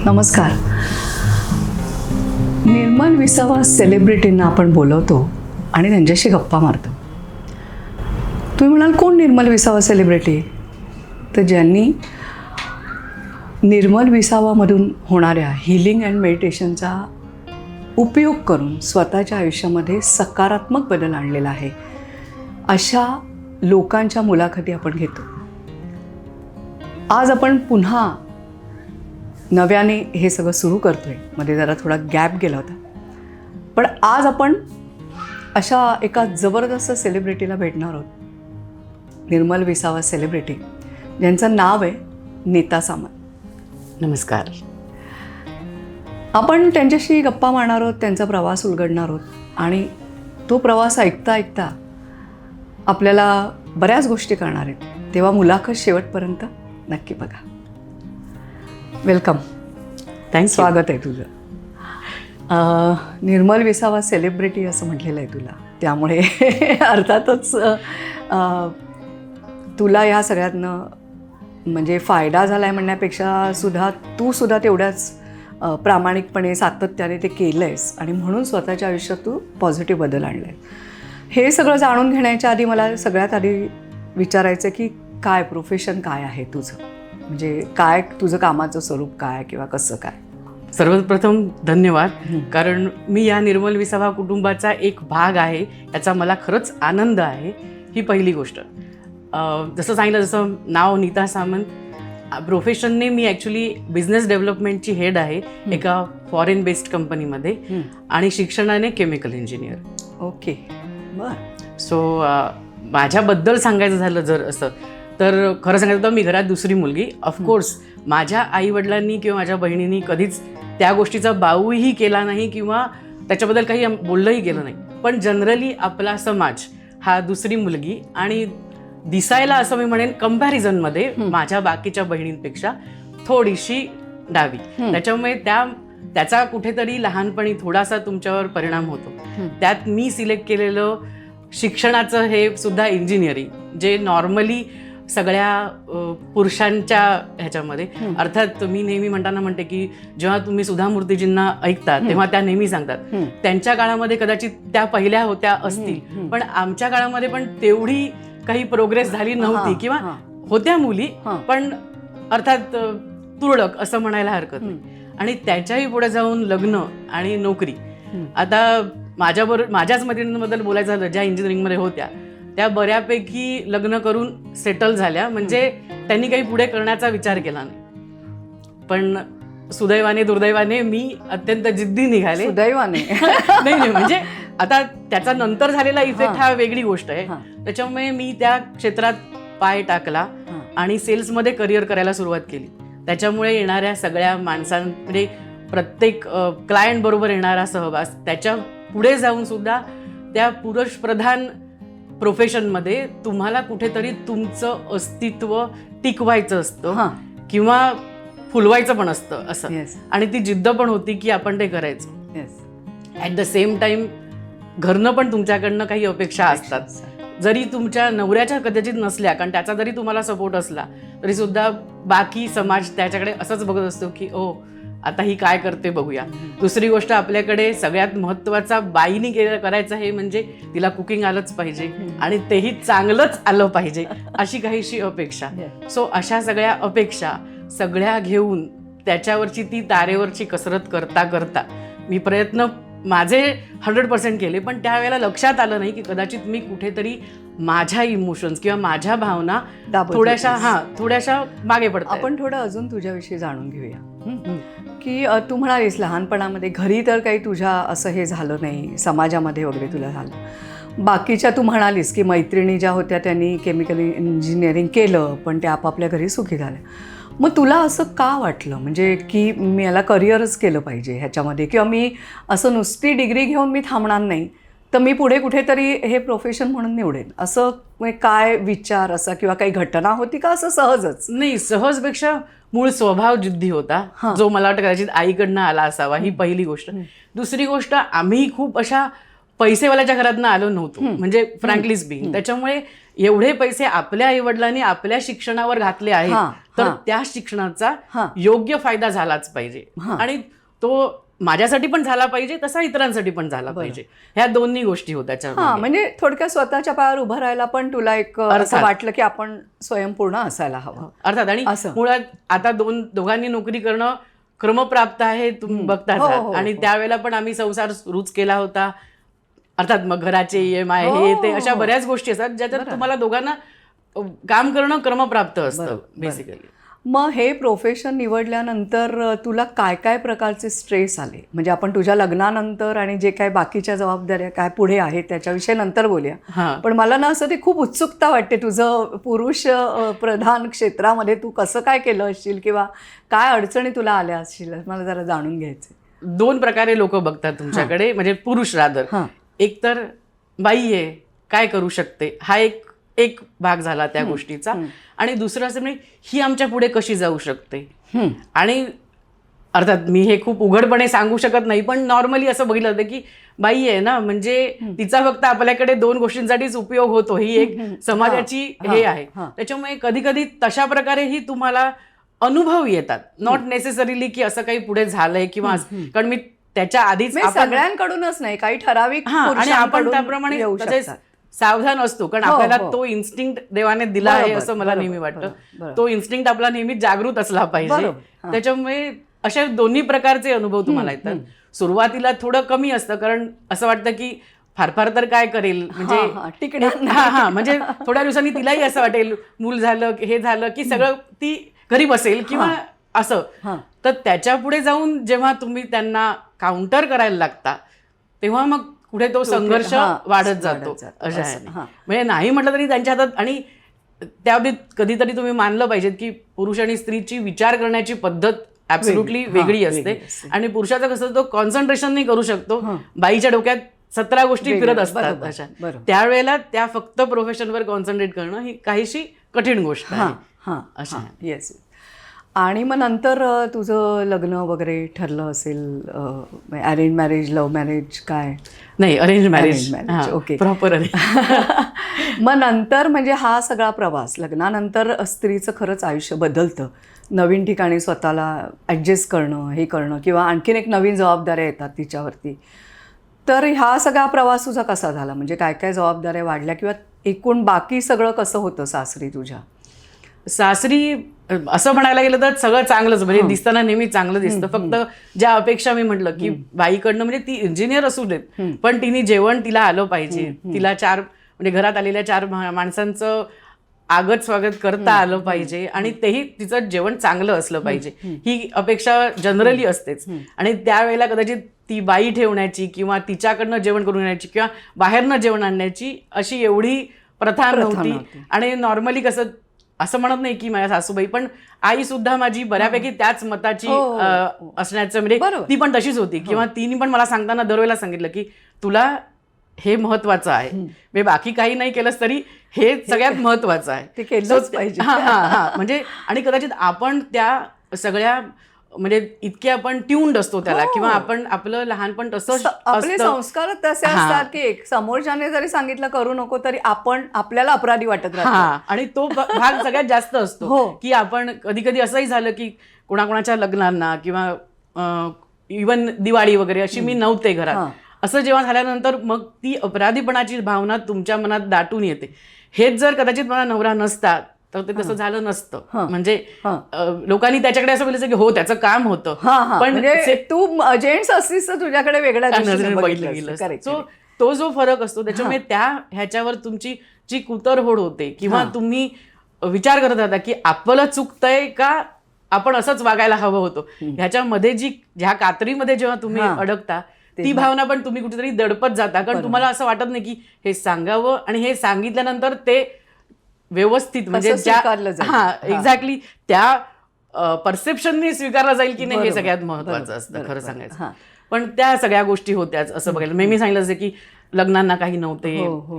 नमस्कार. निर्मल विसावा सेलिब्रिटींना आपण बोलवतो आणि त्यांच्याशी गप्पा मारतो. तुम्ही म्हणाल कोण निर्मल विसावा सेलिब्रिटी? तर ज्यांनी निर्मल विसावामधून होणाऱ्या हिलिंग अँड मेडिटेशनचा उपयोग करून स्वतःच्या आयुष्यामध्ये सकारात्मक बदल आणलेला आहे, अशा लोकांच्या मुलाखती आपण घेतो. आज आपण पुन्हा नव्याने हे सगळं सुरू करतोय. मध्ये जरा थोडा गॅप गेला होता, पण आज आपण अशा एका जबरदस्त सेलिब्रिटीला भेटणार आहोत. निर्मल विसावा सेलिब्रिटी, ज्यांचं नाव आहे नीता सामंत. नमस्कार. आपण त्यांच्याशी गप्पा मारणार आहोत, त्यांचा प्रवास उलगडणार आहोत आणि तो प्रवास ऐकता ऐकता आपल्याला बऱ्याच गोष्टी कळणार आहेत. तेव्हा मुलाखत शेवटपर्यंत नक्की बघा. वेलकम. थँक्स. स्वागत आहे तुझं. निर्मल विसावा सेलिब्रिटी असं म्हटलेलं आहे तुला, त्यामुळे अर्थातच तुला ह्या सगळ्यातनं म्हणजे फायदा झाला आहे म्हणण्यापेक्षा तू सुद्धा तेवढ्याच प्रामाणिकपणे सातत्याने ते केलं आहेस आणि म्हणून स्वतःच्या आयुष्यात तू पॉझिटिव्ह बदल आणला आहे. हे सगळं जाणून घेण्याच्या आधी मला सगळ्यात आधी विचारायचं की काय प्रोफेशन काय आहे तुझं, म्हणजे काय तुझं कामाचं स्वरूप काय किंवा कसं काय? सर्वप्रथम धन्यवाद, कारण मी या निर्मल विसावा कुटुंबाचा एक भाग आहे याचा मला खरंच आनंद आहे. ही पहिली गोष्ट. जसं सांगितलं, जसं नाव नीता सामंत, प्रोफेशनने मी ॲक्च्युली बिझनेस डेव्हलपमेंटची हेड आहे एका फॉरेन बेस्ड कंपनीमध्ये आणि शिक्षणाने केमिकल इंजिनियर. ओके, बरं. सो माझ्याबद्दल सांगायचं झालं जर असं तर खरं सांगायचं तर मी घरात दुसरी मुलगी. ऑफकोर्स माझ्या आईवडिलांनी किंवा माझ्या बहिणींनी कधीच त्या गोष्टीचा बाऊही केला नाही किंवा त्याच्याबद्दल काही बोललंही गेलं नाही. पण जनरली आपला समाज हा दुसरी मुलगी आणि दिसायला असं मी म्हणेन कम्पॅरिझनमध्ये माझ्या बाकीच्या बहिणींपेक्षा थोडीशी डावी. त्याच्यामुळे त्याचा कुठेतरी लहानपणी थोडासा तुमच्यावर परिणाम होतो. त्यात मी सिलेक्ट केलेलं शिक्षणाचं हे सुद्धा इंजिनिअरिंग, जे नॉर्मली सगळ्या पुरुषांच्या ह्याच्यामध्ये, अर्थात मी नेहमी म्हणते की जेव्हा तुम्ही सुधा मूर्तीजींना ऐकता तेव्हा त्या नेहमी सांगतात त्यांच्या काळामध्ये कदाचित त्या पहिल्या होत्या असतील, पण आमच्या काळामध्ये पण तेवढी काही प्रोग्रेस झाली नव्हती किंवा होत्या मुली, पण अर्थात तुरळक असं म्हणायला हरकत नाही. आणि त्याच्याही पुढे जाऊन लग्न आणि नोकरी. आता माझ्याच मैत्रिणींबद्दल बोलायचं झालं, ज्या इंजिनिअरिंगमध्ये होत्या त्या बऱ्यापैकी लग्न करून सेटल झाल्या, म्हणजे त्यांनी काही पुढे करण्याचा विचार केला नाही. पण सुदैवाने दुर्दैवाने मी अत्यंत जिद्दी निघाले. सुदैवाने नाही, म्हणजे आता त्याचा नंतर झालेला इफेक्ट हा वेगळी गोष्ट आहे. त्याच्यामुळे मी त्या क्षेत्रात पाय टाकला आणि सेल्समध्ये करिअर करायला सुरुवात केली. त्याच्यामुळे येणाऱ्या सगळ्या माणसांमध्ये प्रत्येक क्लायंट बरोबर येणारा सहवास, त्याच्या पुढे जाऊन सुद्धा त्या पुरुषप्रधान प्रोफेशनमध्ये तुम्हाला कुठेतरी तुमचं अस्तित्व टिकवायचं असतं किंवा फुलवायचं पण असतं असं. आणि ती जिद्द पण होती की आपण ते करायचं. ॲट द सेम टाइम घरनं पण तुमच्याकडनं काही अपेक्षा असतात, जरी तुमच्या नवऱ्याच्या कदाचित नसल्या, कारण त्याचा जरी तुम्हाला सपोर्ट असला तरी सुद्धा बाकी समाज त्याच्याकडे असंच बघत असतो की ओ आता ही काय करते बघूया. दुसरी गोष्ट, आपल्याकडे सगळ्यात महत्त्वाचा बाईनी करायचं हे म्हणजे तिला कुकिंग आलंच पाहिजे आणि तेही चांगलंच आलं पाहिजे, अशी काहीशी अपेक्षा. सो अशा सगळ्या अपेक्षा सगळ्या घेऊन त्याच्यावरची ती तारेवरची कसरत करता करता मी प्रयत्न माझे 100% केले. पण त्यावेळेला लक्षात आलं नाही की कदाचित मी कुठेतरी माझ्या इमोशन्स किंवा माझ्या भावना थोड्याशा मागे पडतात. आपण थोडं अजून तुझ्याविषयी जाणून घेऊया की तू म्हणालीस लहानपणामध्ये घरी तर काही तुझ्या असं हे झालं नाही, समाजामध्ये वगैरे तुला झालं. बाकीच्या तू म्हणालीस की मैत्रिणी ज्या होत्या त्यांनी केमिकल इंजिनिअरिंग केलं पण त्या आपापल्या घरी सुखी झाल्या. मग तुला असं का वाटलं, म्हणजे की मी याला करिअरच केलं पाहिजे ह्याच्यामध्ये, किंवा मी असं नुसती डिग्री घेऊन मी थांबणार नाही, तर मी पुढे कुठेतरी हे प्रोफेशन म्हणून निवडेन, असं काय विचार असा किंवा काही घटना होती का असं सहजच? नाही, सहजपेक्षा मूळ स्वभाव जिद्दी होता, जो मला वाटतं कदाचित आईकडनं आला असावा. ही पहिली गोष्ट. दुसरी गोष्ट, आम्ही खूप अशा पैसेवाल्याच्या घरातनं आलो नव्हतो, म्हणजे फ्रँकली स्पीकिंग. त्याच्यामुळे एवढे पैसे आपल्या आईवडिलांनी आपल्या शिक्षणावर घातले आहेत, तर त्या शिक्षणाचा योग्य फायदा झालाच पाहिजे. आणि तो माझ्यासाठी पण झाला पाहिजे, तसा इतरांसाठी पण झाला पाहिजे. ह्या दोन्ही गोष्टी होत्या. म्हणजे थोडक्यात स्वतःच्या पायावर उभं राहायला पण तुला एक असं वाटलं की आपण स्वयंपूर्ण असायला हवं. अर्थात. आणि मुळात आता दोघांनी नोकरी करणं क्रमप्राप्त आहे, तुम्ही बघताच. आणि त्यावेळेला पण आम्ही संसार सुरूच केला होता. अर्थात मग घराचे EMI हे ते अशा बऱ्याच गोष्टी असतात ज्याच्यात तुम्हाला दोघांना काम करणं क्रमप्राप्त असतं बेसिकली. मग हे प्रोफेशन निवडल्यानंतर तुला काय काय प्रकारचे स्ट्रेस आले? म्हणजे आपण तुझ्या लग्नानंतर आणि जे काय बाकीच्या जबाबदाऱ्या काय पुढे आहेत त्याच्याविषयी नंतर बोलूया. पण मला ना असं ते खूप उत्सुकता वाटते, तुझं पुरुष प्रधान क्षेत्रामध्ये तू कसं काय केलं असशील किंवा काय अडचणी तुला आल्या असतील, मला जरा जाणून घ्यायचं. 2 प्रकारे लोक बघतात तुमच्याकडे, म्हणजे पुरुष रादर. एक तर बाई आहे, काय करू शकते, हा एक भाग झाला त्या गोष्टीचा. आणि दुसरं असं म्हणजे ही आमच्या पुढे कशी जाऊ शकते. आणि अर्थात मी हे खूप उघडपणे सांगू शकत नाही, पण नॉर्मली असं बघितलं होतं की बाई आहे ना, म्हणजे तिचा फक्त आपल्याकडे 2 गोष्टींसाठीच उपयोग होतो, ही एक समाजाची हे आहे. त्याच्यामुळे कधी कधी तशा प्रकारेही तुम्हाला अनुभव येतात, नॉट नेसेसरीली की असं काही पुढे झालंय किंवा कारण मी त्याच्या आधीच सगळ्यांकडूनच नाही, काही ठराविक आणि आपण त्याप्रमाणे सावधान असतो, कारण आपल्याला तो इन्स्टिंक्ट देवाने दिला आहे असं मला नेहमी वाटतं. तो इन्स्टिंक्ट आपला नेहमी जागृत असला पाहिजे. त्याच्यामुळे अशा दोन्ही प्रकारचे अनुभव तुम्हाला येतात. सुरुवातीला थोडं कमी असतं, कारण असं वाटतं की फार फार तर काय करेल, म्हणजे म्हणजे थोड्या दिवसांनी तिलाही असं वाटेल मूल झालं, हे झालं की सगळं ती घरी बसेल किंवा असं. तर त्याच्या पुढे जाऊन जेव्हा तुम्ही त्यांना काउंटर करायला लागता, तेव्हा मग पुढे तो संघर्ष वाढत जातो. अशा आहे. म्हणजे नाही म्हटलं तरी त्यांच्या हातात. आणि त्याबाबतीत कधीतरी तुम्ही मानलं पाहिजेत की पुरुष आणि स्त्रीची विचार करण्याची पद्धत ऍब्सोल्युटली वेगळी असते. आणि पुरुषाचं कसं तो कॉन्सन्ट्रेशन नाही करू शकतो, बाईच्या डोक्यात 17 गोष्टी फिरत असतात अशा. त्यावेळेला त्या फक्त प्रोफेशनवर कॉन्सन्ट्रेट करणं ही काहीशी कठीण गोष्ट आहे. येस. आणि मग नंतर तुझं लग्न वगैरे ठरलं असेल, अरेंज मॅरेज, लव्ह मॅरेज, काय? नाही, अरेंज मॅरेज. Okay, proper. मग नंतर म्हणजे हा सगळा प्रवास, लग्नानंतर स्त्रीचं खरंच आयुष्य बदलतं. नवीन ठिकाणी स्वतःला ॲडजस्ट करणं, हे करणं, किंवा आणखीन एक नवीन जबाबदाऱ्या येतात तिच्यावरती. तर हा सगळा प्रवास तुझा कसा झाला? म्हणजे काय काय जबाबदाऱ्या वाढल्या, किंवा एकूण बाकी सगळं कसं होतं सासरी तुझ्या? सासरी असं म्हणायला गेलं तर सगळं चांगलंच, म्हणजे दिसताना नेहमी चांगलं दिसतं. फक्त ज्या अपेक्षा मी म्हटलं की बाईकडनं, म्हणजे ती इंजिनियर असू देत पण तिने जेवण तिला आलं पाहिजे, तिला 4 म्हणजे घरात आलेल्या 4 माणसांचं आगत स्वागत करता आलं पाहिजे, आणि तेही तिचं जेवण चांगलं असलं पाहिजे, ही अपेक्षा जनरली असतेच. आणि त्यावेळेला कदाचित ती बाई ठेवण्याची किंवा तिच्याकडनं जेवण करून येण्याची किंवा बाहेरनं जेवण आणण्याची अशी एवढी प्रथा नव्हती. आणि नॉर्मली कसं, असं म्हणत नाही की माझ्या सासूबाई, पण आई सुद्धा माझी बऱ्यापैकी त्याच मताची असण्याचं, म्हणजे ती पण तशीच होती. किंवा तिने पण मला सांगताना दरवेळेला सांगितलं की तुला हे महत्वाचं आहे, म्हणजे बाकी काही नाही केलंस तरी हे सगळ्यात महत्वाचं आहे, ते केलंच पाहिजे. म्हणजे आणि कदाचित आपण त्या सगळ्या म्हणजे इतके आपण ट्यून्ड असतो त्याला, किंवा आपण आपलं लहानपण तसंच, आपले संस्कार तसे असतात की समोरच्याने जरी सांगितलं करू नको तरी आपण आपल्याला अपराधी वाटत राहतो. आणि तो भाग सगळ्यात जास्त असतो की आपण कधी कधी असंही झालं की कोणाकोणाच्या लग्नांना किंवा इवन दिवाळी वगैरे अशी मी नव्हते घरात, असं जेव्हा झाल्यानंतर मग ती अपराधीपणाची भावना तुमच्या मनात दाटून येते. हेच जर कदाचित मला नवरा नसता तर ते तसं झालं नसतं. म्हणजे लोकांनी त्याच्याकडे असं बोलायचं की हो त्याचं काम होतं, पण तू जेंट्स असतीस तर तुझ्याकडे वेगळ्या नजरेने बघितलं गेलं. सो तो जो फरक असतो त्याच्यामुळे त्या ह्याच्यावर तुमची जी कुतरहोड होते, किंवा तुम्ही विचार करत राहता की आपलं चुकतंय का, आपण असंच वागायला हवं होतं, ह्याच्यामध्ये ह्या कात्रीमध्ये जेव्हा तुम्ही अडकता, ती भावना पण तुम्ही कुठेतरी दडपत जाता. कारण तुम्हाला असं वाटत नाही की हे सांगावं, आणि हे सांगितल्यानंतर ते व्यवस्थित म्हणजे एक्झॅक्टली त्या परसेप्शनने स्वीकारलं जाईल की नाही, हे सगळ्यात महत्वाचं असतं खरं सांगायचं. पण त्या सगळ्या गोष्टी होत्याच असं बघायला. मी सांगितलं असं की लग्नांना काही नव्हते,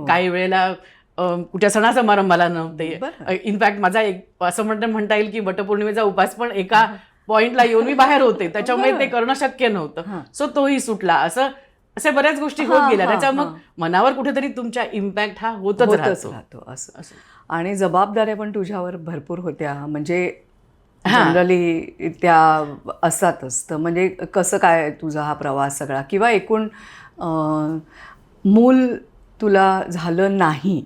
काही वेळेला कुठल्या सणासमारंभाला नव्हते. इनफॅक्ट माझा असं म्हणता येईल की वटपौर्णिमेचा उपास पण एका पॉइंटला येऊन मी बाहेर होते, त्याच्यामुळे ते करणं शक्य नव्हतं. सो तोही सुटला. असं अशा बऱ्याच गोष्टी होत गेल्या. त्याच्या मग मनावर कुठेतरी तुमच्या इम्पॅक्ट हा होतच राहतो असं. आणि जबाबदाऱ्या पण तुझ्यावर भरपूर होत्या, म्हणजे जनरली त्या असतातच. तर म्हणजे कसं काय तुझा हा प्रवास सगळा, किंवा एकूण मूल तुला झालं नाही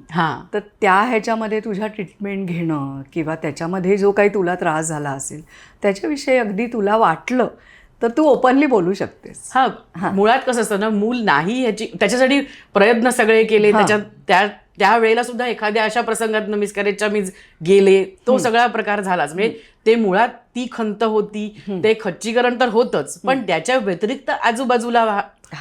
तर त्या ह्याच्यामध्ये तुझ्या ट्रीटमेंट घेणं किंवा त्याच्यामध्ये जो काही तुला त्रास झाला असेल त्याच्याविषयी अगदी तुला वाटलं तर तू ओपनली बोलू शकतेस. मुळात कसं असतं ना, मूल नाही ह्याची त्याच्यासाठी प्रयत्न सगळे केले. त्याच्यात त्या वेळेला सुद्धा एखाद्या अशा प्रसंगात मिसकॅरेजच्या मी गेले, तो सगळा प्रकार झालाच. म्हणजे ते मुळात ती खंत होती, ते खच्चीकरण तर होतच, पण त्याच्या व्यतिरिक्त आजूबाजूला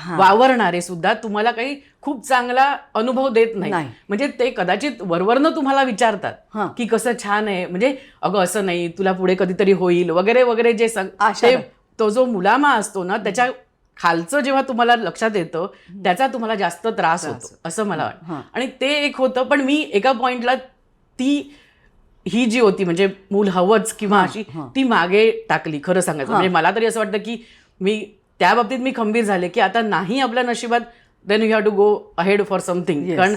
वावरणारे सुद्धा तुम्हाला काही खूप चांगला अनुभव देत नाही. म्हणजे ते कदाचित वरवरनं तुम्हाला विचारतात की कसं छान आहे, म्हणजे अगं असं नाही, तुला पुढे कधीतरी होईल वगैरे वगैरे, जे तो जो मुलामा असतो ना त्याच्या खालचं जेव्हा तुम्हाला लक्षात येतं त्याचा तुम्हाला जास्त त्रास होतो असं मला वाटतं. आणि ते एक होतं. पण मी एका पॉइंटला ही जी होती म्हणजे मूल हवंच किंवा अशी ती मागे टाकली खरं सांगायचं. म्हणजे मला तरी असं वाटतं की मी त्या बाबतीत मी खंबीर झाले की आता नाही आपल्या नशिबात, then you have to go ahead for something. कारण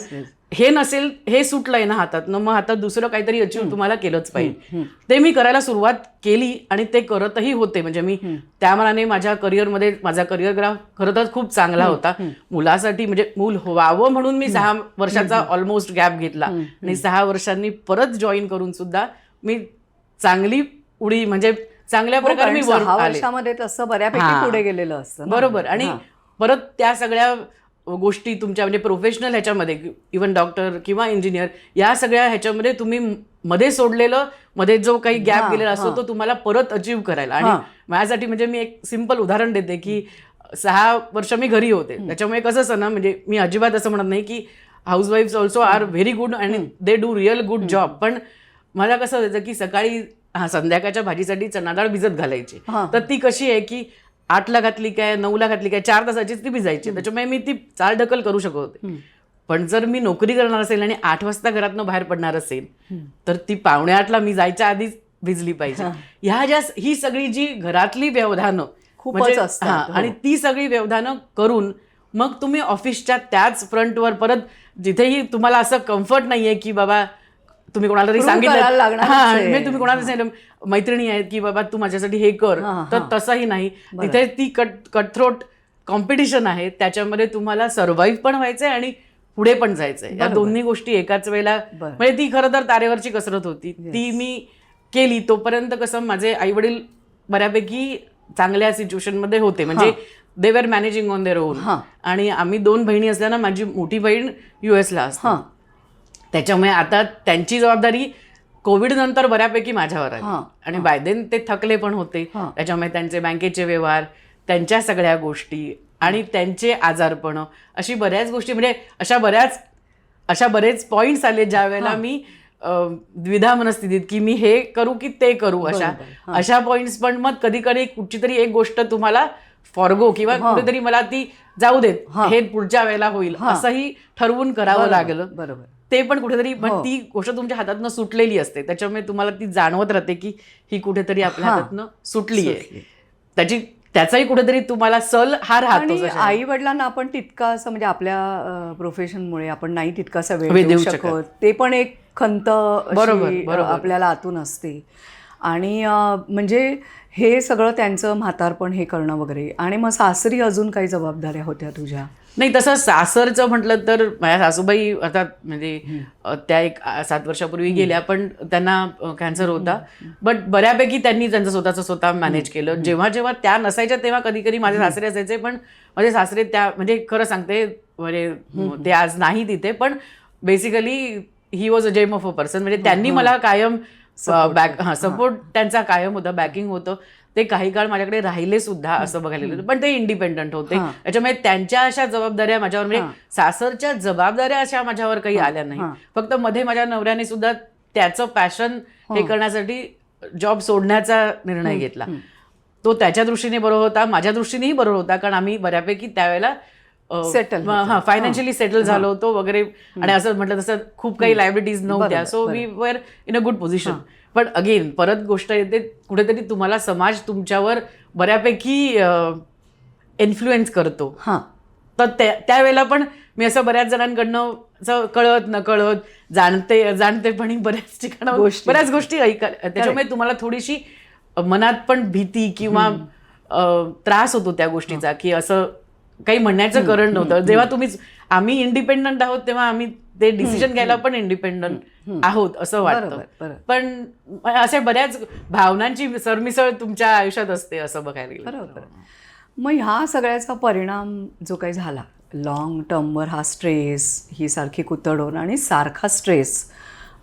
हे नसेल, हे सुटलंय ना हातातनं, मग आता दुसरं काहीतरी अचीव तुम्हाला केलंच पाहिजे. ते मी करायला सुरुवात केली आणि ते करतही होते. म्हणजे मी त्या मनाने माझ्या करिअरमध्ये माझा करिअर ग्राफ खरं तर खूप चांगला होता. मुलासाठी म्हणजे मूल व्हावं म्हणून मी 6 वर्षाचा ऑलमोस्ट गॅप घेतला आणि 6 वर्षांनी परत जॉईन करून सुद्धा मी चांगली उडी म्हणजे चांगल्या प्रकारे मी 6 वर्षामध्ये तसं बऱ्यापैकी पुढे गेलेलं असतं. बरोबर. आणि परत त्या सगळ्या गोष्टी तुमच्या म्हणजे प्रोफेशनल ह्याच्यामध्ये इव्हन डॉक्टर किंवा इंजिनियर या सगळ्या ह्याच्यामध्ये तुम्ही मध्ये सोडलेलं, मध्ये जो काही गॅप गेलेला असतो तो तुम्हाला परत अचीव करायला. आणि माझ्यासाठी म्हणजे मी एक सिम्पल उदाहरण देते की 6 वर्ष मी घरी होते, त्याच्यामुळे कसं असं ना, म्हणजे मी अजिबात असं म्हणत नाही की हाऊसवाईफ्स ऑल्सो आर व्हेरी गुड आणि they do real good job. पण मला कसं व्हायचं की सकाळी संध्याकाळच्या भाजीसाठी चणा डाळ भिजत घालायची, तर ती कशी आहे की 8ला घातली काय 9ला घातली काय 4 तासाचीच ती भिजायची. त्याच्यामुळे मी ती चालढकल करू शकत होते. पण जर मी नोकरी करणार असेल आणि 8 वाजता घरातनं बाहेर पडणार असेल तर ती 7:45ला मी जायच्या आधीच भिजली पाहिजे. ही सगळी जी घरातली व्यवधानं खूपच असतात. आणि ती सगळी व्यवधानं करून मग तुम्ही ऑफिसच्या त्याच फ्रंटवर परत जिथेही तुम्हाला असं कम्फर्ट नाहीये की बाबा तुम्ही कोणाला तरी सांगितलं, तुम्ही कोणाला सांगितलं मैत्रिणी आहेत की बाबा तू माझ्यासाठी हे कर, तर तसंही नाही. तिथे ती कटथ्रोट कॉम्पिटिशन आहे, त्याच्यामध्ये तुम्हाला सर्व्हाइव्ह पण व्हायचंय आणि पुढे पण जायचंय. या दोन्ही गोष्टी एकाच वेळेला, म्हणजे ती खरं तर तारेवरची कसरत होती. ती मी केली. तोपर्यंत कसं माझे आई वडील बऱ्यापैकी चांगल्या सिच्युएशनमध्ये होते, म्हणजे दे वर मॅनेजिंग ऑन देअर ओन. आणि आम्ही 2 बहिणी असल्यानं माझी मोठी बहीण US ला असते, त्याच्यामुळे आता त्यांची जबाबदारी कोविड नंतर बऱ्यापैकी माझ्यावर आहे. आणि बाय देन ते थकले पण होते, त्याच्यामुळे त्यांचे बँकेचे व्यवहार, त्यांच्या सगळ्या गोष्टी आणि त्यांचे आजारपण, अशी बऱ्याच गोष्टी, म्हणजे अशा बरेच पॉइंट्स आले ज्या वेळेला मी द्विधा मनस्थितीत की मी हे करू की ते करू. अशा पॉइंट्स. पण मग कधी कधी कुठची तरी एक गोष्ट तुम्हाला फॉरगो किंवा कुठेतरी मला ती जाऊ देत, हे पुढच्या वेळेला होईल असंही ठरवून करावं लागलं. बरोबर. ते पण कुठेतरी, पण ती गोष्ट तुमच्या हातातनं सुटलेली असते, त्याच्यामुळे तुम्हाला ती जाणवत राहते की ही कुठेतरी आपल्या हातातनं सुटली आहे. त्याचाही कुठेतरी तुम्हाला सल हा राहतो. आई वडिलांना आपण तितका असं म्हणजे आपल्या प्रोफेशनमुळे आपण नाही तितकासा वेळ देऊ शकत, ते पण एक खंत आपल्याला आतून असते. आणि म्हणजे हे सगळं त्यांचं म्हातारपण हे करणं वगैरे. आणि मग सासरी अजून काही जबाबदाऱ्या होत्या तुझ्या? नाही, तसं सासरचं म्हटलं तर माझ्या सासूबाई आता म्हणजे त्या एक 7 वर्षापूर्वी गेल्या, पण त्यांना कॅन्सर होता. बट बऱ्यापैकी त्यांनी त्यांचं स्वतः मॅनेज केलं. जेव्हा जेव्हा त्या नसायच्या तेव्हा कधी कधी माझे सासरे असायचे, पण माझे सासरे त्या म्हणजे खरं सांगते म्हणजे ते आज नाही तिथे, पण basically he was a gem of a person. म्हणजे त्यांनी मला कायम सपोर्ट त्यांचा कायम होता, बॅकिंग होतं. ते काही काळ माझ्याकडे राहिले सुद्धा असं बघायला गेलं, पण ते इंडिपेंडंट होते. त्याच्यामुळे त्यांच्या अशा जबाबदाऱ्या माझ्यावर, म्हणजे सासरच्या जबाबदाऱ्या अशा माझ्यावर काही आल्या नाही. फक्त मध्ये माझ्या नवऱ्याने सुद्धा त्याचं पॅशन हे करण्यासाठी जॉब सोडण्याचा निर्णय घेतला. तो त्याच्या दृष्टीने बरोबर होता, माझ्या दृष्टीनेही बरोबर होता, कारण आम्ही बऱ्यापैकी त्यावेळेला फायनान्शियली सेटल झालो होतो वगैरे. आणि असं म्हटलं तसं खूप काही लायबिलिटीज नव्हत्या, so we were in a good position. पण अगेन परत गोष्ट येते, कुठेतरी तुम्हाला समाज तुमच्यावर बऱ्यापैकी इन्फ्लुएन्स करतो. तर त्यावेळेला पण मी असं बऱ्याच जणांकडनं असं कळत नकळत जाणतेपणी बऱ्याच गोष्टी त्याच्यामुळे तुम्हाला थोडीशी मनात पण भीती किंवा त्रास होतो त्या गोष्टीचा, की असं काही म्हणण्याचं कारण नव्हतं. जेव्हा आम्ही इंडिपेंडंट आहोत तेव्हा आम्ही ते डिसिजन घ्यायला पण इंडिपेंडंट आहोत असं वाटतं. पण अशा बऱ्याच भावनांची सरमिसळ तुमच्या आयुष्यात असते असं बघायला गेलं. बरोबर. मग ह्या सगळ्याचा परिणाम जो काही झाला लॉंग टर्मवर, हा स्ट्रेस, ही सारखी कुतडोन आणि सारखा स्ट्रेस,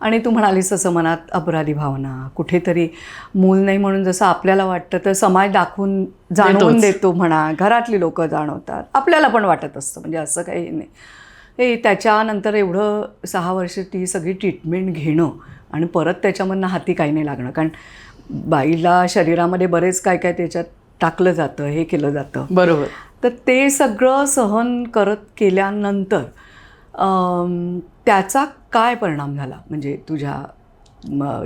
आणि तू म्हणालीस असं मनात अपराधी भावना, कुठेतरी मूल नाही म्हणून जसं आपल्याला वाटतं तर समाज जाणवून देतो म्हणा, घरातली लोक जाणवतात, आपल्याला पण वाटत असतं, म्हणजे असं काही नाही. त्याच्यानंतर एवढं 6 वर्ष ती सगळी ट्रीटमेंट घेणं आणि परत त्याच्यामधनं हाती काही नाही लागणं, कारण बाईला शरीरामध्ये बरेच काय काय त्याच्यात टाकलं जातं, हे केलं जातं. बरोबर. तर ते सगळं सहन केल्यानंतर त्याचा काय परिणाम झाला म्हणजे तुझ्या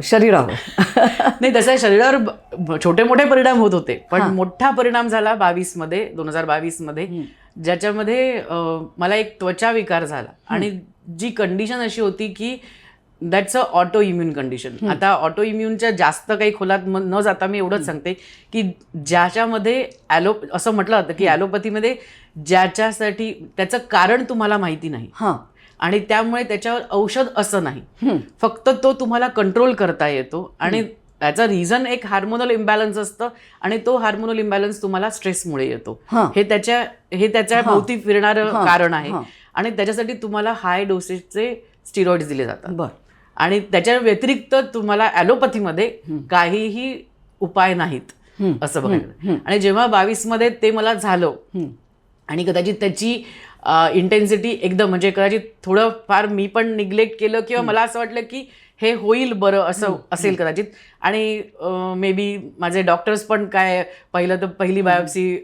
शरीरावर? नाही, तसं शरीरावर छोटे मोठे परिणाम होत होते, पण मोठा परिणाम झाला 2022 मध्ये, ज्याच्यामध्ये मला एक त्वचा विकार झाला. आणि जी कंडिशन अशी होती की that's a auto immune condition. आता ऑटो इम्युनच्या जास्त काही खोलात न जाता मी एवढंच सांगते की ज्याच्यामध्ये असं म्हटलं जातं की ॲलोपॅथीमध्ये ज्याच्यासाठी त्याचं कारण तुम्हाला माहिती नाही आणि त्यामुळे त्याच्यावर औषध असं नाही, फक्त तो तुम्हाला कंट्रोल करता येतो. आणि त्याचं रिझन एक हार्मोनल इम्बॅलन्स असतं आणि तो हार्मोनल इम्बॅलन्स तुम्हाला स्ट्रेसमुळे येतो. हे त्याच्या भोवती फिरणारं कारण आहे. आणि त्याच्यासाठी तुम्हाला हाय डोसेसचे स्टिरॉइड्स दिले जातात. आणि त्याच्या व्यतिरिक्त तुम्हाला ॲलोपॅथीमध्ये काहीही उपाय नाहीत असं बघायला. आणि जेव्हा 22 मध्ये ते मला झालं आणि कदाचित त्याची इंटेन्सिटी एकदम म्हणजे कदाचित थोडं फार मी पण निग्लेक्ट केलं किंवा मला असं वाटलं की हे होईल बरं असं असेल कदाचित. आणि मे बी माझे डॉक्टर्स पण काय पहिली बायोप्सी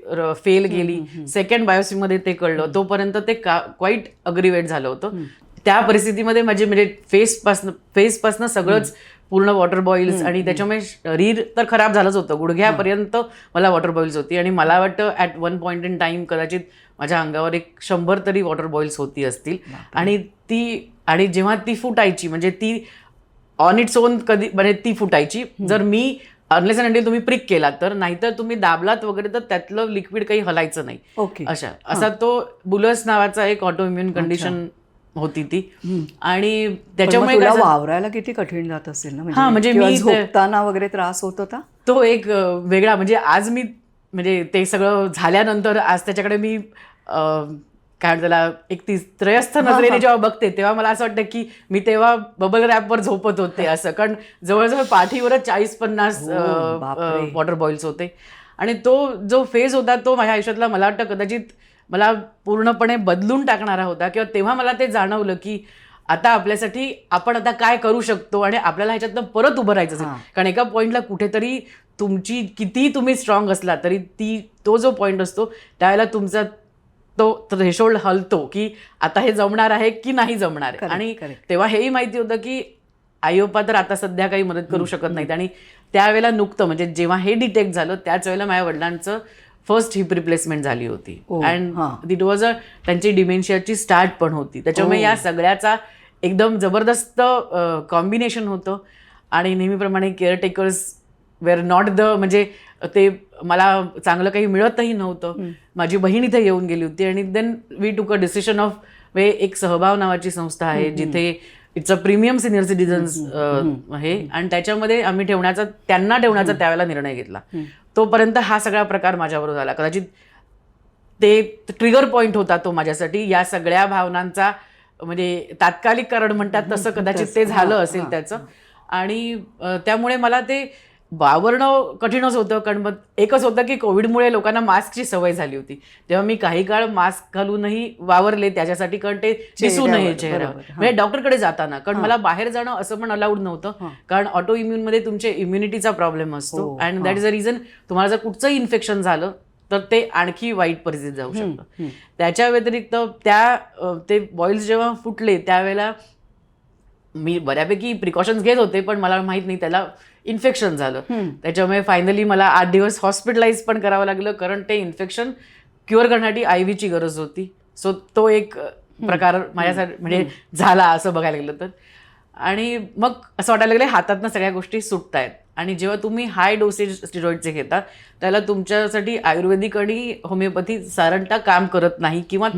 फेल गेली, सेकंड बायोप्सीमध्ये ते कळलं, तोपर्यंत ते क्वाईट अग्रिवेट झालं होतं. त्या परिस्थितीमध्ये म्हणजे फेसपासनं सगळंच पूर्ण वॉटर बॉईल्स आणि त्याच्यामुळे शरीर तर खराब झालंच होतं, गुडघ्यापर्यंत मला वॉटर बॉईल्स होती. आणि मला वाटतं at one point in time कदाचित माझ्या अंगावर 100 तरी वॉटर बॉईल्स होती असतील. आणि जेव्हा ती फुटायची म्हणजे ती ऑन इट्स ओन कधी म्हणजे ती फुटायची जर मी अनलेस अँड अंटिल तुम्ही प्रिक केला तर, नाहीतर तुम्ही दाबलात वगैरे तर त्यातलं लिक्विड काही हलायचं नाही. असा तो बुलस नावाचा एक ऑटो इम्युन कंडिशन होती ती. आणि त्याच्यामुळे वावरायला किती कठीण जात असेल ना, म्हणजे मी झोपताना वगैरे त्रास होत होता. तो एक वेगळा म्हणजे आज मी म्हणजे ते सगळं झाल्यानंतर आज त्याच्याकडे मी काय त्याला एक त्रयस्थ नजरेने जेव्हा बघते तेव्हा मला असं वाटतं की मी तेव्हा बबल रॅपवर झोपत होते असं, कारण जवळजवळ पाठीवरच 40-50 वॉटर बॉईल्स होते. आणि तो जो फेज होता तो माझ्या आयुष्यातला मला वाटतं कदाचित मला पूर्णपणे बदलून टाकणारा होता. किंवा तेव्हा मला ते जाणवलं की आता आपल्यासाठी आपण आता काय करू शकतो आणि आपल्याला ह्याच्यातनं परत उभं राहायचं असेल. कारण एका पॉईंटला कुठेतरी तुमची कितीही तुम्ही स्ट्रॉंग असला तरी तो जो पॉईंट असतो त्यावेळेला तुमचा तो थ्रेशोल्ड हलतो की आता हे जमणार आहे की नाही जमणार आहे. आणि तेव्हा हेही माहिती होतं की आईओपा तर आता सध्या काही मदत करू शकत नाहीत. आणि त्यावेळेला नुकतं म्हणजे जेव्हा हे डिटेक्ट झालं त्याच वेळेला माझ्या वडिलांचं फर्स्ट हिप रिप्लेसमेंट झाली होती. अँड इट वॉज त्यांची डिमेन्शियाची स्टार्ट पण होती. त्याच्यामुळे या सगळ्याचा एकदम जबरदस्त कॉम्बिनेशन होतं. आणि नेहमीप्रमाणे केअरटेकर्स वेअर नॉट म्हणजे ते मला चांगलं काही मिळतही नव्हतं. माझी बहीण इथे येऊन गेली होती आणि देन वी टूक अ डिसिजन ऑफ एक सहभाव नावाची संस्था आहे जिथे it's a premium senior citizens आहे. आणि त्याच्यामध्ये आम्ही त्यांना ठेवण्याचा त्यावेळेला निर्णय घेतला. तोपर्यंत हा सगळा प्रकार माझ्याबरोबर झाला. कदाचित ते ट्रिगर पॉईंट होता तो माझ्यासाठी या सगळ्या भावनांचा, म्हणजे तात्कालिक कारण म्हणतात तसं कदाचित ते झालं असेल त्याचं. आणि त्यामुळे मला ते वावरणं कठीणच होतं. कारण मग एकच होतं की कोविडमुळे लोकांना मास्कची सवय झाली होती, तेव्हा मी काही काळ मास्क घालूनही वावरले त्याच्यासाठी, कारण ते दिसू नये चेहऱ्यावर. म्हणजे डॉक्टरकडे जाताना, कारण मला बाहेर जाणं असं पण अलाउड नव्हतं, कारण ऑटो इम्युनमध्ये तुमच्या इम्युनिटीचा प्रॉब्लेम असतो. And that is the reason तुम्हाला जर कुठचंही इन्फेक्शन झालं तर ते आणखी वाईट परिस्थितीत जाऊ शकतं. त्याच्या व्यतिरिक्त ते बॉईल्स जेव्हा फुटले त्यावेळेला मी बऱ्यापैकी प्रिकॉशन्स घेत होते, पण मला माहित नाही त्याला इन्फेक्शन झालं. त्याच्यामुळे फायनली मला 8 दिवस हॉस्पिटलाइज पण करावं लागलं, कारण ते इन्फेक्शन क्युअर करण्यासाठी IV ची गरज होती. सो तो एक प्रकार माझ्यासाठी म्हणजे झाला असं बघायला गेलं तर. आणि मग असं वाटायला लागलं हातातनं सगळ्या गोष्टी सुटत आहेत. आणि जेव्हा तुम्ही हाय डोसेज स्टिरॉइडचे घेता त्याला तुमच्यासाठी आयुर्वेदिक आणि होमिओपॅथी साधारणतः काम करत नाही किंवा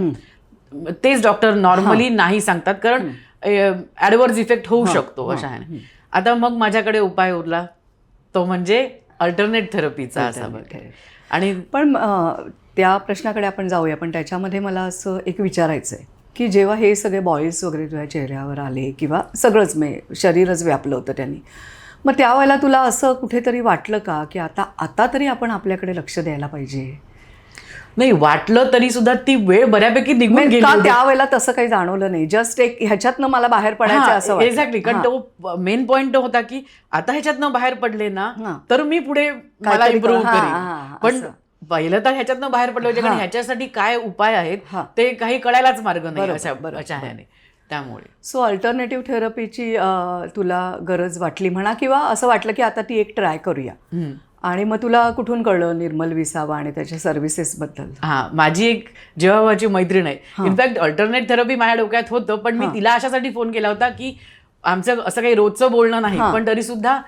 तेच डॉक्टर नॉर्मली नाही सांगतात, कारण ॲडव्हर्स इफेक्ट होऊ शकतो अशा ह्याने. आता मग माझ्याकडे उपाय उरला तो म्हणजे अल्टरनेट थेरपीचा असा. आणि पण त्या प्रश्नाकडे आपण जाऊया, पण त्याच्यामध्ये मला असं एक विचारायचं आहे की जेव्हा हे सगळे बॉईल्स वगैरे तुझ्या चेहऱ्यावर आले किंवा सगळंच शरीरच व्यापलं होतं त्यांनी, मग त्यावेळेला तुला असं कुठेतरी वाटलं का की आता तरी आपण आपल्याकडे लक्ष द्यायला पाहिजे? नाही, वाटलं तरी सुद्धा ती वेळ बऱ्यापैकी निघून गेली. त्यावेळेला तसं काही जाणवलं नाही, जस्ट एक ह्याच्यातनं मला बाहेर पडायचं असं एक्झॅक्टली. कारण तो मेन पॉईंट तो होता की आता ह्याच्यातनं बाहेर पडले ना तर मी पुढे मला इम्प्रूव्ह करेन. पण पहिलं तर ह्याच्यातनं बाहेर पडलं होते, कारण ह्याच्यासाठी काय उपाय आहेत ते काही कळायलाच मार्ग नाही अशा ह्याने. त्यामुळे सो अल्टरनेटिव्ह थेरपीची तुला गरज वाटली म्हणा, किंवा असं वाटलं की आता ती एक ट्राय करूया. आणि मग तुला कुठून कळलं निर्मल विसावा आणि त्याच्या सर्व्हिसेस बद्दल? माझी एक जेव्हा माझी मैत्रीण आहे, इनफॅक्ट अल्टरनेट थेरपी माझ्या डोक्यात होतं, पण मी तिला अशासाठी फोन केला होता की आमचं असं काही रोजचं बोलणं नाही, पण तरी सुद्धा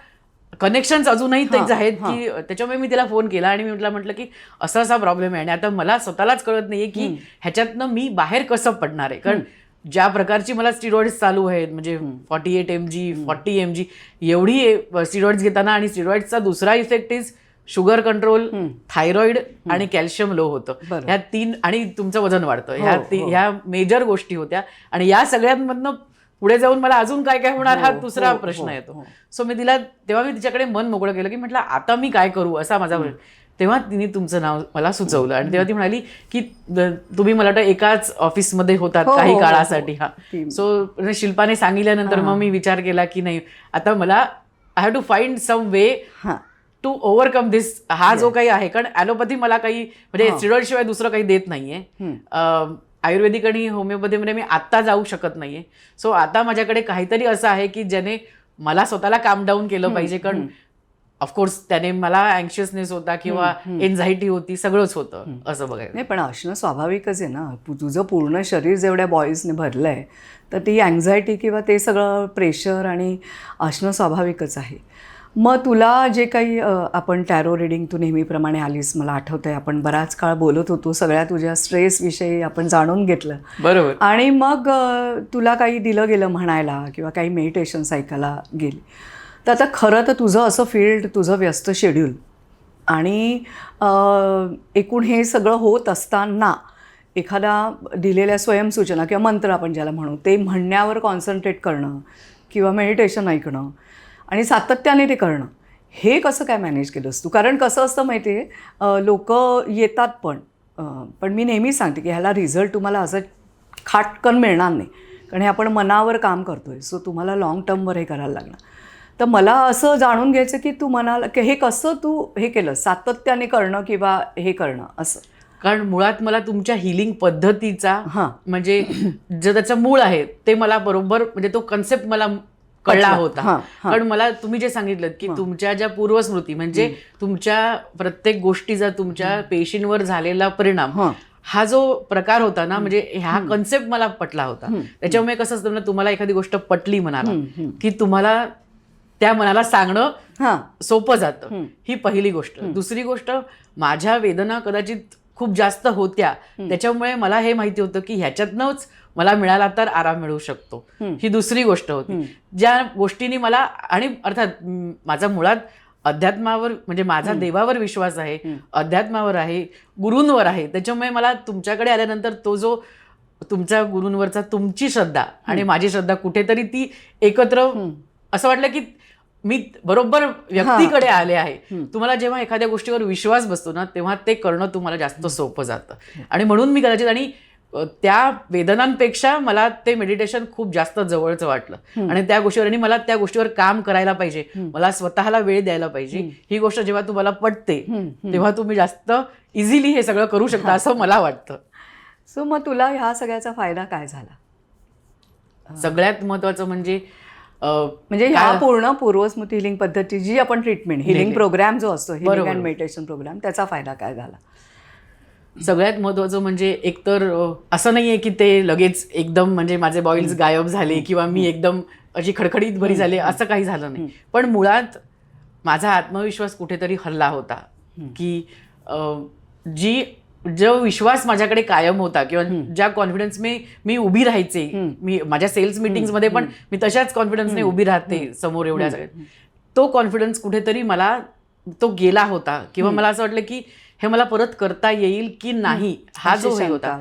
कनेक्शन्स अजूनही तेच आहेत की त्याच्यामुळे मी तिला फोन केला आणि मी म्हटलं की असा असा प्रॉब्लेम आहे आणि आता मला स्वतःलाच कळत नाहीये की ह्याच्यातनं मी बाहेर कसं पडणार आहे. कारण ज्या प्रकारची मला स्टिरॉइड्स चालू आहेत, म्हणजे 48 mg 40 mg एवढी स्टिरॉइड्स घेताना, आणि स्टिरॉइड्सचा दुसरा effect is sugar control, thyroid आणि कॅल्शियम लो होतं. ह्या 3, आणि तुमचं वजन वाढतं, ह्या मेजर गोष्टी होत्या. आणि या सगळ्यांमधनं पुढे जाऊन मला अजून काय काय होणार हा दुसरा प्रश्न येतो. सो मी तिच्याकडे मन मोकळं केलं की म्हटलं आता मी काय करू असा माझा प्रश्न. तेव्हा तिने तुमचं नाव मला सुचवलं आणि तेव्हा ती म्हणाली की तुम्ही मला वाटतं एकाच ऑफिसमध्ये होतात काही काळासाठी. सो शिल्पाने सांगितल्यानंतर मग मी विचार केला की नाही, आता मला I have to find some way to overcome this. हा जो काही आहे, कारण ॲलोपॅथी मला काही म्हणजे स्टिरॉइड शिवाय दुसरं काही देत नाहीये. आयुर्वेदिक आणि होमिओपॅथीमध्ये मी आत्ता जाऊ शकत नाहीये. सो आता माझ्याकडे काहीतरी असं आहे की ज्याने मला स्वतःला काम डाऊन केलं पाहिजे. कारण ऑफकोर्स त्याने मला अँक्शियसनेस होता किंवा एन्झायटी होती, सगळंच होतं असं बघायला. नाही, पण असणं स्वाभाविकच आहे ना. तुझं पूर्ण शरीर जेवढ्या बॉईजने भरलं आहे तर ती अँझायटी किंवा ते सगळं प्रेशर आणि असणं स्वाभाविकच आहे. मग तुला जे काही आपण टॅरो रिडिंग तू नेहमीप्रमाणे आलीस, मला आठवतंय आपण बराच काळ बोलत होतो, सगळ्या तुझ्या स्ट्रेसविषयी आपण जाणून घेतलं. बरोबर. आणि मग तुला काही दिलं गेलं म्हणायला किंवा काही मेडिटेशन्स ऐकायला गेली. तर आता खरं तर तुझं असं फील्ड, तुझं व्यस्त शेड्यूल आणि एकूण हे सगळं होत असताना एखादा दिलेल्या स्वयंसूचना किंवा मंत्र आपण ज्याला म्हणू ते म्हणण्यावर कॉन्सन्ट्रेट करणं किंवा मेडिटेशन ऐकणं आणि सातत्याने ते करणं, हे कसं काय मॅनेज केलंस तू? कारण कसं असतं माहिती आहे, लोक येतात पण मी नेहमीच सांगते की ह्याला रिझल्ट तुम्हाला असं खाटकन मिळणार नाही, कारण हे आपण मनावर काम करतो आहे. सो तुम्हाला लाँग टर्मवर हे करायला लागणार. तर मला असं जाणून घ्यायचं की तू मनाला की हे कसं तू हे केलं सातत्याने करणं किंवा हे करणं असं. कारण मुळात मला तुमच्या हिलिंग पद्धतीचा म्हणजे जे त्याचं मूळ आहे ते मला बरोबर, म्हणजे तो कन्सेप्ट मला कळला होता. कारण मला तुम्ही जे सांगितलं की तुमच्या ज्या पूर्वस्मृती, म्हणजे तुमच्या प्रत्येक गोष्टीचा तुमच्या पेशींवर झालेला परिणाम, हा जो प्रकार होता ना, म्हणजे ह्या कन्सेप्ट मला पटला होता. त्याच्यामुळे कसं असतं ना, तुम्हाला एखादी गोष्ट पटली मनाला की तुम्हाला त्या मनाला सांगणं सोपं जातं. ही पहिली गोष्ट. दुसरी गोष्ट, माझ्या वेदना कदाचित खूप जास्त होत्या, त्याच्यामुळे मला हे माहिती होतं की ह्याच्यातनंच मला मिळाला तर आराम मिळू शकतो. ही दुसरी गोष्ट होती ज्या गोष्टींनी मला, आणि अर्थात माझा मुळात अध्यात्मावर म्हणजे माझा देवावर विश्वास आहे, अध्यात्मावर आहे, गुरूंवर आहे. त्याच्यामुळे मला तुमच्याकडे आल्यानंतर तो जो तुमच्या गुरूंवरचा तुमची श्रद्धा आणि माझी श्रद्धा कुठेतरी ती एकत्र, असं वाटलं की मी बरोबर व्यक्तीकडे आले आहे. तुम्हाला जेव्हा एखाद्या गोष्टीवर विश्वास बसतो ना, तेव्हा ते करणं तुम्हाला जास्त सोपं जातं. आणि म्हणून मी कदाचित, आणि त्या वेदनांपेक्षा मला ते मेडिटेशन खूप जास्त जवळचं वाटलं. आणि त्या गोष्टीवर, आणि मला त्या गोष्टीवर काम करायला पाहिजे, मला स्वतःला वेळ द्यायला पाहिजे. ही गोष्ट जेव्हा तुम्हाला पटते तेव्हा तुम्ही जास्त इझिली हे सगळं करू शकता असं मला वाटतं. सो मग तुला ह्या सगळ्याचा फायदा काय झाला? सगळ्यात महत्वाचं म्हणजे ह्या पूर्ण पूर्वस्मृती हिलिंग पद्धती जी आपण ट्रीटमेंट हिलिंग प्रोग्राम जो असतो, हिलिंग अँड मेडिटेशन प्रोग्राम, त्याचा फायदा काय झाला? सगळ्यात महत्त्वाचं म्हणजे एकतर असं नाही आहे की ते लगेच एकदम म्हणजे माझे बॉईल्स गायब झाले किंवा मी एकदम अशी खडखडीत बरी झाले, असं काही झालं नाही. पण मुळात माझा आत्मविश्वास कुठेतरी हल्ला होता की जो विश्वास माझ्याकडे कायम होता किंवा ज्या कॉन्फिडन्स मी उभी राहायचे, मी माझ्या सेल्स मीटिंग्समध्ये पण मी तशाच कॉन्फिडन्सने उभी राहते समोर एवढ्या सगळ्यात, तो कॉन्फिडन्स कुठेतरी मला तो गेला होता किंवा मला असं वाटलं की हे मला परत करता येईल की नाही, हा जो हे होता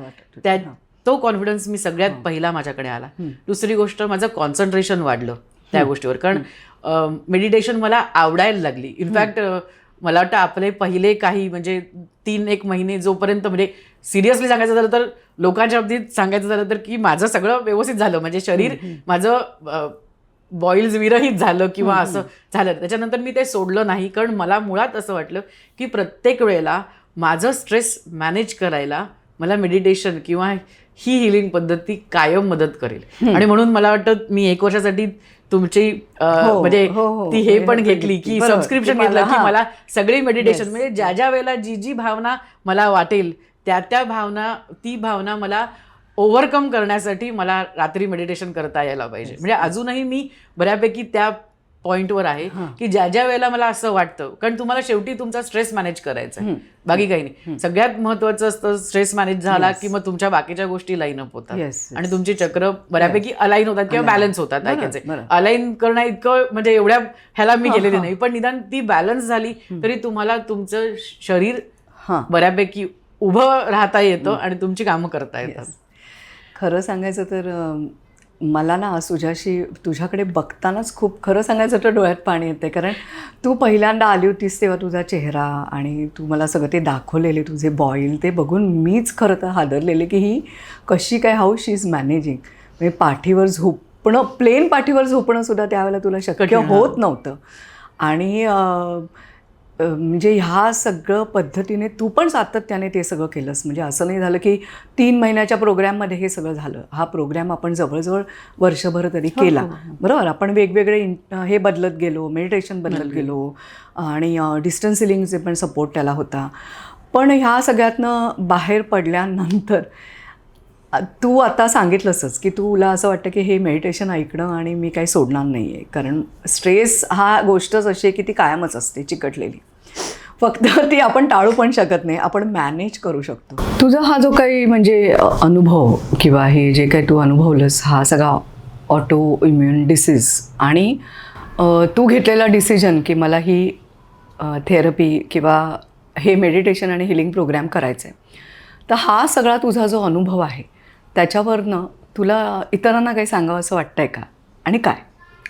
तो कॉन्फिडन्स मी सगळ्यात पहिला माझ्याकडे आला. दुसरी गोष्ट, माझं कॉन्सन्ट्रेशन वाढलं त्या गोष्टीवर, कारण मेडिटेशन मला आवडायला लागली. इनफॅक्ट मला वाटतं आपले पहिले काही म्हणजे 3-1 महिने जोपर्यंत म्हणजे सिरियसली सांगायचं झालं तर लोकांच्या बाबतीत सांगायचं झालं तर की माझं सगळं व्यवस्थित झालं, म्हणजे शरीर माझं बॉईल्स विरहित झालं किंवा असं झालं. त्याच्यानंतर मी ते सोडलं नाही, कारण मला मुळात असं वाटलं की प्रत्येक वेळेला माझं स्ट्रेस मॅनेज करायला मला मेडिटेशन किंवा ही हिलिंग पद्धती कायम मदत करेल. आणि म्हणून मला वाटतं मी 1 वर्षासाठी तुमची म्हणजे ती हे पण घेतली की सबस्क्रिप्शन घेतलं की मला सगळी मेडिटेशन म्हणजे ज्या ज्या वेळेला जी भावना मला वाटेल त्या भावना, ती भावना मला ओव्हरकम करण्यासाठी मला रात्री मेडिटेशन करता यायला पाहिजे. म्हणजे अजूनही मी बऱ्यापैकी त्या पॉईंटवर आहे की ज्या ज्या वेळेला मला असं वाटतं, कारण तुम्हाला शेवटी तुमचा स्ट्रेस मॅनेज करायचा आहे, बाकी काही नाही. सगळ्यात महत्वाचं असतं स्ट्रेस मॅनेज झाला की मग तुमच्या बाकीच्या गोष्टी लाईन अप होतात आणि तुमची चक्र बऱ्यापैकी अलाईन होतात किंवा बॅलन्स होतात. ऐकायचे अलाईन करणं इतकं म्हणजे एवढ्या ह्याला मी गेलेली नाही, पण निदान ती बॅलन्स झाली तरी तुम्हाला तुमचं शरीर बऱ्यापैकी उभं राहता येतं आणि तुमची कामं करता येतात. खरं सांगायचं तर मला ना तुझ्याकडे बघतानाच खूप, खरं सांगायचं तर डोळ्यात पाणी येते. कारण तू पहिल्यांदा आली होतीस तेव्हा तुझा चेहरा आणि तू मला सगळं ते दाखवलेले तुझे बॉईल, ते बघून मीच खरं तर हादरलेले की ही कशी काय, हाऊ शी इज मॅनेजिंग. म्हणजे पाठीवर झोपणं, प्लेन पाठीवर झोपणं सुद्धा त्यावेळेला तुला शक्य होत नव्हतं. आणि म्हणजे ह्या सगळं पद्धतीने तू पण सातत्याने ते सगळं केलंस. म्हणजे असं नाही झालं की 3 महिन्याच्या प्रोग्रॅममध्ये हे सगळं झालं. हा प्रोग्रॅम आपण जवळजवळ वर्षभर तरी केला, बरोबर. आपण वेगवेगळे हे बदलत गेलो, मेडिटेशन बदलत गेलो आणि डिस्टन्स हिलिंगचे पण सपोर्ट त्याला होता. पण ह्या सगळ्यातनं बाहेर पडल्यानंतर तू आता सांगितलंसच की तुला असं वाटतं की हे मेडिटेशन ऐकणं आणि मी काही सोडणार नाही आहे, कारण स्ट्रेस हा गोष्टच अशी आहे की ती कायमच असते चिकटलेली. फक्त ती आपण टाळू पण शकत नाही, आपण मॅनेज करू शकतो. तुझा हा जो काही म्हणजे अनुभव किंवा हे जे काही तू अनुभवलंस, हा सगळा ऑटो इम्युन डिसीज आणि तू घेतलेला डिसिजन की मला ही थेरपी किंवा हे मेडिटेशन आणि हिलिंग प्रोग्रॅम करायचं आहे, तर हा सगळा तुझा जो अनुभव आहे त्याच्यावरनं तुला इतरांना काही सांगावं असं वाटतंय का, आणि काय?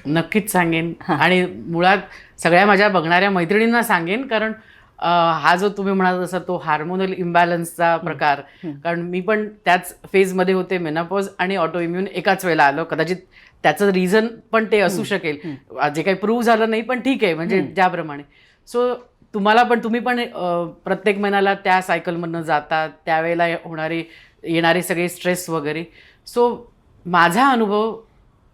नक्कीच सांगेन. आणि मुळात सगळ्या माझ्या बघणाऱ्या मैत्रिणींना सांगेन, कारण हा जो तुम्ही म्हणाल तसा तो हार्मोनल इम्बॅलन्सचा प्रकार, कारण मी पण त्याच फेजमध्ये होते, मेनोपॉज आणि ऑटो इम्युन एकाच वेळेला आलं. कदाचित त्याचं रिझन पण ते असू शकेल, जे काही प्रूव्ह झालं नाही, पण ठीक आहे, म्हणजे त्याप्रमाणे. सो तुम्ही पण प्रत्येक महिन्याला त्या सायकलमधनं जातात, त्यावेळेला येणारे सगळे स्ट्रेस वगैरे. सो माझा अनुभव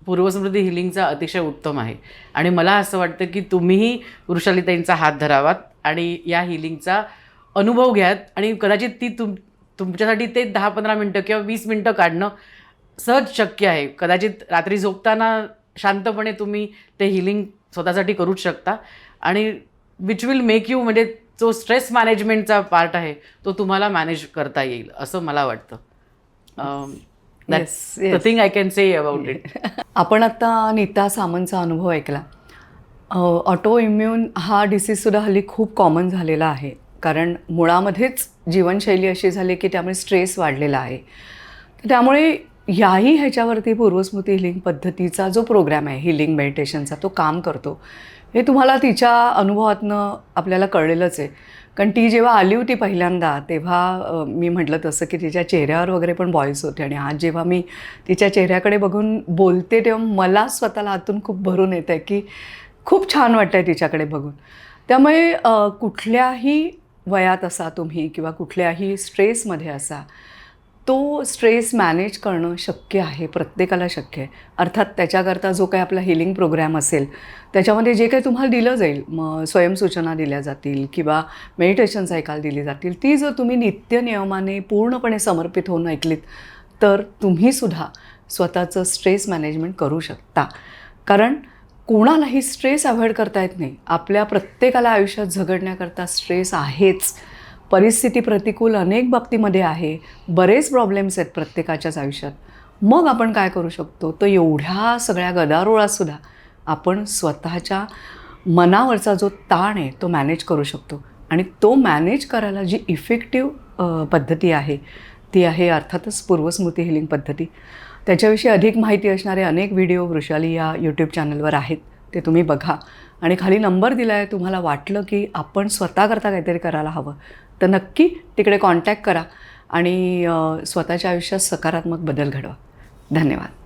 पूर्वस्मृती हिलिंगचा अतिशय उत्तम आहे आणि मला असं वाटतं की तुम्हीही वृषालीताईंचा हात धरावात आणि या हिलिंगचा अनुभव घ्यात. आणि कदाचित ती तुमच्यासाठी ते 10-15 मिनटं किंवा 20 मिनटं काढणं सहज शक्य आहे. कदाचित रात्री झोपताना शांतपणे तुम्ही ते हिलिंग स्वतःसाठी करूच शकता आणि विच विल मेक यू, म्हणजे जो स्ट्रेस मॅनेजमेंटचा पार्ट आहे तो तुम्हाला मॅनेज करता येईल असं मला वाटतं. That's the thing I can say about it. आपण आता नीता सामंतचा अनुभव ऐकला. ऑटो इम्युन हा डिसीजसुद्धा हल्ली खूप कॉमन झालेला आहे, कारण मुळामध्येच जीवनशैली अशी झाली की त्यामुळे स्ट्रेस वाढलेला आहे. त्यामुळे ह्याच्यावरती पूर्वस्मृती हिलिंग पद्धतीचा जो प्रोग्रॅम आहे हिलिंग मेडिटेशनचा, तो काम करतो हे तुम्हाला तिच्या अनुभवातनं आपल्याला कळलेलंच आहे. कारण ती जेव्हा आली होती पहिल्यांदा तेव्हा मी म्हटलं तसं की तिच्या चेहऱ्यावर वगैरे पण बॉईल्स होते, आणि आज जेव्हा मी तिच्या चेहऱ्याकडे बघून बोलते तेव्हा मला स्वतःला आतून खूप भरून येतं आहे की खूप छान वाटतं आहे तिच्याकडे बघून. त्यामुळे कुठल्याही वयात असा तुम्ही किंवा कुठल्याही स्ट्रेसमध्ये असा, तो स्ट्रेस मॅनेज करणं शक्य आहे, प्रत्येकाला शक्य आहे. अर्थात त्याच्याकरता जो काही आपला हिलिंग प्रोग्रॅम असेल त्याच्यामध्ये जे काही तुम्हाला दिलं जाईल, मग स्वयंसूचना दिल्या जातील किंवा मेडिटेशन सायकल दिली जातील, ती जर तुम्ही नित्यनियमाने पूर्णपणे समर्पित होऊन ऐकलीत तर तुम्हीसुद्धा स्वतःचं स्ट्रेस मॅनेजमेंट करू शकता. कारण कोणालाही स्ट्रेस अव्हॉइड करता येत नाही. आपल्या प्रत्येकाला आयुष्यात झगडण्याकरता स्ट्रेस आहेच. परिस्थिती प्रतिकूल अनेक बाबतीमध्ये आहे, बरेच प्रॉब्लेम्स आहेत प्रत्येकाच्याच आयुष्यात. मग आपण काय करू शकतो, तर एवढ्या सगळ्या गदारोळातसुद्धा आपण स्वतःच्या मनावरचा जो ताण आहे तो मॅनेज करू शकतो. आणि तो मॅनेज करायला जी इफेक्टिव्ह पद्धती आहे ती आहे अर्थातच पूर्वस्मृती हिलिंग पद्धती. त्याच्याविषयी अधिक माहिती असणारे अनेक व्हिडिओ वृषाली या यूट्यूब चॅनलवर आहेत, ते तुम्ही बघा. आणि खाली नंबर दिला आहे, तुम्हाला वाटलं की आपण स्वतःकरता काहीतरी करायला हवं तर नक्की तिकडे कॉन्टॅक्ट करा आणि स्वतःच्या आयुष्यात सकारात्मक बदल घडवा. धन्यवाद.